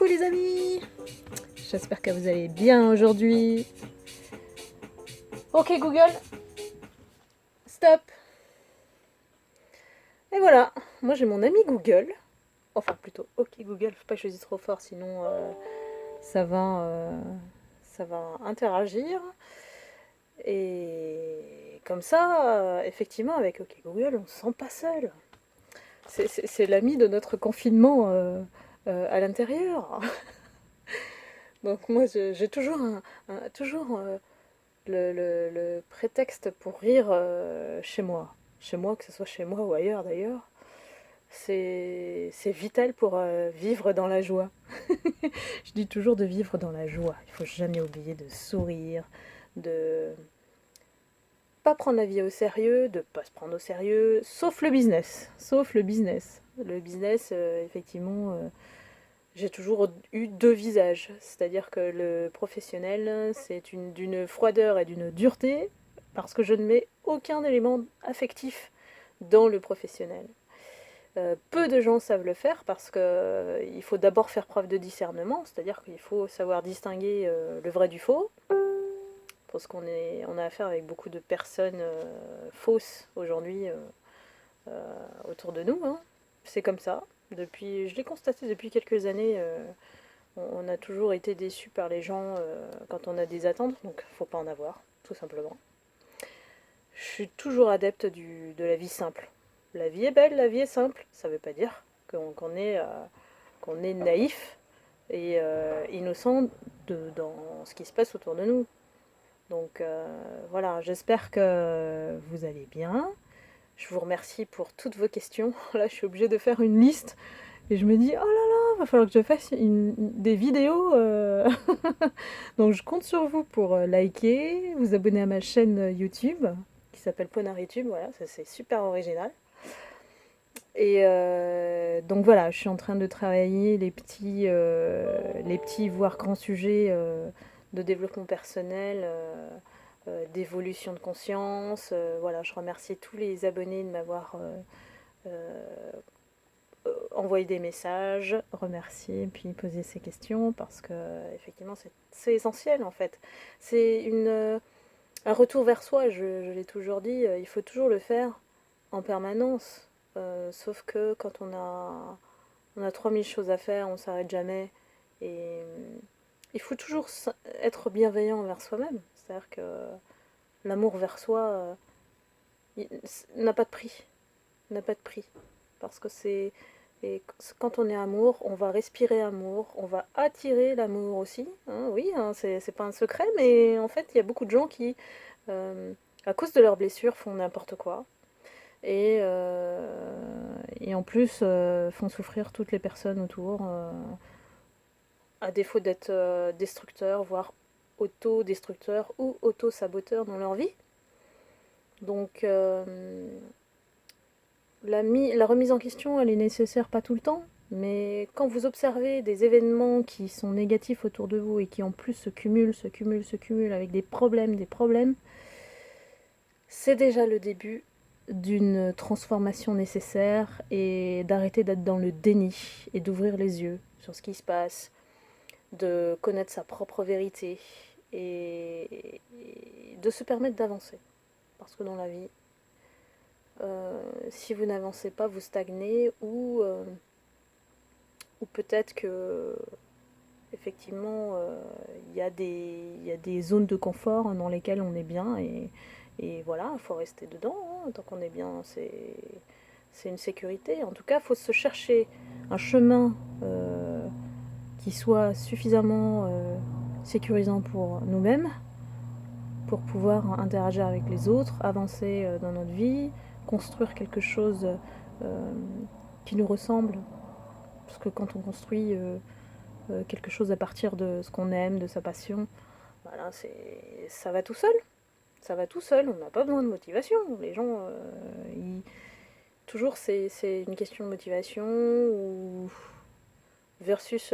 Coucou les amis, j'espère que vous allez bien aujourd'hui. Ok Google, stop. Et voilà, moi j'ai mon ami Google. Enfin plutôt, ok Google, faut pas que je dise trop fort sinon ça va, ça va interagir. Et comme ça, effectivement avec ok Google, on se sent pas seul. C'est l'ami de notre confinement à l'intérieur. Donc moi j'ai toujours toujours le prétexte pour rire chez moi. Chez moi, que ce soit chez moi ou ailleurs d'ailleurs, c'est vital pour vivre dans la joie. Je dis toujours de vivre dans la joie. Il faut jamais oublier de sourire, de pas prendre la vie au sérieux, de pas se prendre au sérieux, sauf le business. Sauf le business. Le business, effectivement, j'ai toujours eu deux visages. C'est-à-dire que le professionnel, c'est d'une froideur et d'une dureté, parce que je ne mets aucun élément affectif dans le professionnel. Peu de gens savent le faire parce qu'il faut d'abord faire preuve de discernement, c'est-à-dire qu'il faut savoir distinguer le vrai du faux, parce on a affaire avec beaucoup de personnes fausses aujourd'hui autour de nous. Hein. C'est comme ça. Je l'ai constaté depuis quelques années. On a toujours été déçus par les gens quand on a des attentes, donc faut pas en avoir, tout simplement. Je suis toujours adepte de la vie simple. La vie est belle, la vie est simple. Ça veut pas dire qu'on est naïf et innocent dans ce qui se passe autour de nous. Donc voilà, j'espère que vous allez bien. Je vous remercie pour toutes vos questions. Là, je suis obligée de faire une liste et je me dis, oh là là, va falloir que je fasse des vidéos. Donc je compte sur vous pour liker, vous abonner à ma chaîne YouTube qui s'appelle PonarYouTube. Voilà, ça c'est super original. Et donc voilà, je suis en train de travailler les petits voire grands sujets de développement personnel, d'évolution de conscience. Voilà, je remercie tous les abonnés de m'avoir envoyé des messages, remercier, puis poser ces questions parce que effectivement c'est essentiel en fait. C'est un retour vers soi, je l'ai toujours dit, il faut toujours le faire en permanence. Sauf que quand on a 3000 choses à faire, on s'arrête jamais. Et il faut toujours être bienveillant envers soi-même. C'est-à-dire que l'amour vers soi n'a pas de prix. N'a pas de prix. Parce que quand on est amour, on va respirer amour, on va attirer l'amour aussi. Hein, oui, hein, c'est pas un secret, mais en fait, il y a beaucoup de gens qui, euh, à cause de leurs blessures, font n'importe quoi. Et en plus font souffrir toutes les personnes autour, à défaut d'être destructeurs, voire auto-destructeurs ou auto-saboteurs dans leur vie. Donc la remise en question, elle est nécessaire pas tout le temps, mais quand vous observez des événements qui sont négatifs autour de vous et qui en plus se cumulent avec des problèmes, c'est déjà le début d'une transformation nécessaire et d'arrêter d'être dans le déni et d'ouvrir les yeux sur ce qui se passe, de connaître sa propre vérité et de se permettre d'avancer. Parce que dans la vie, si vous n'avancez pas, vous stagnez ou peut-être que effectivement il y a des zones de confort dans lesquelles on est bien et voilà, il faut rester dedans. Hein, tant qu'on est bien, c'est une sécurité. En tout cas, il faut se chercher un chemin qui soit suffisamment sécurisant pour nous-mêmes, pour pouvoir interagir avec les autres, avancer dans notre vie, construire quelque chose euh, qui nous ressemble. Parce que quand on construit quelque chose à partir de ce qu'on aime, de sa passion, voilà, ça va tout seul. Ça va tout seul, on n'a pas besoin de motivation. Les gens, toujours c'est une question de motivation ou versus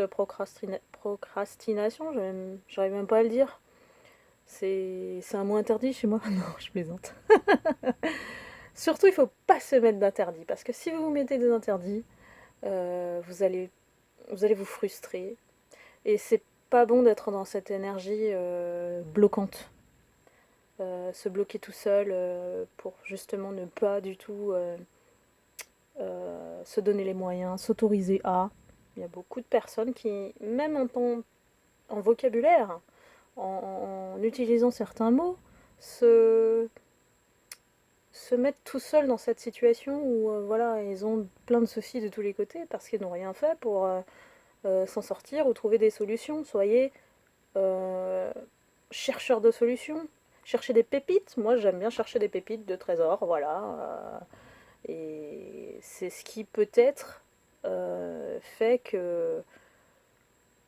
procrastination, j'arrive même pas à le dire. C'est un mot interdit chez moi. Non, je plaisante. Surtout, il faut pas se mettre d'interdits, parce que si vous vous mettez des interdits, vous allez vous frustrer. Et c'est pas bon d'être dans cette énergie bloquante. Se bloquer tout seul pour justement ne pas du tout se donner les moyens, s'autoriser à. Il y a beaucoup de personnes qui, même en vocabulaire, en utilisant certains mots, se, se mettent tout seuls dans cette situation où voilà, ils ont plein de soucis de tous les côtés parce qu'ils n'ont rien fait pour s'en sortir ou trouver des solutions. Soyez euh, chercheurs de solutions. Chercher des pépites. Moi, j'aime bien chercher des pépites de trésors, voilà. Et c'est ce qui peut-être fait que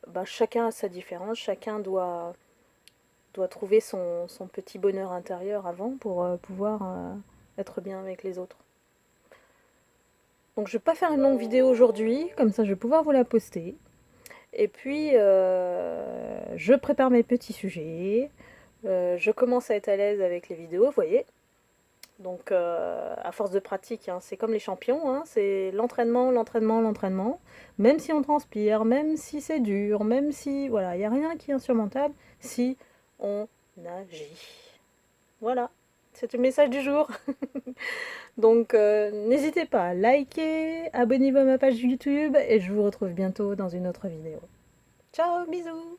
bah, chacun a sa différence, chacun doit trouver son petit bonheur intérieur avant pour pouvoir être bien avec les autres. Donc je vais pas faire une longue vidéo aujourd'hui, comme ça je vais pouvoir vous la poster. Et puis je prépare mes petits sujets, je commence à être à l'aise avec les vidéos, vous voyez. Donc à force de pratique, hein, c'est comme les champions, hein, c'est l'entraînement, l'entraînement, l'entraînement. Même si on transpire, même si c'est dur, même si... Voilà, il n'y a rien qui est insurmontable si on agit. Voilà, c'est le message du jour. Donc n'hésitez pas à liker, abonnez-vous à ma page YouTube et je vous retrouve bientôt dans une autre vidéo. Ciao, bisous!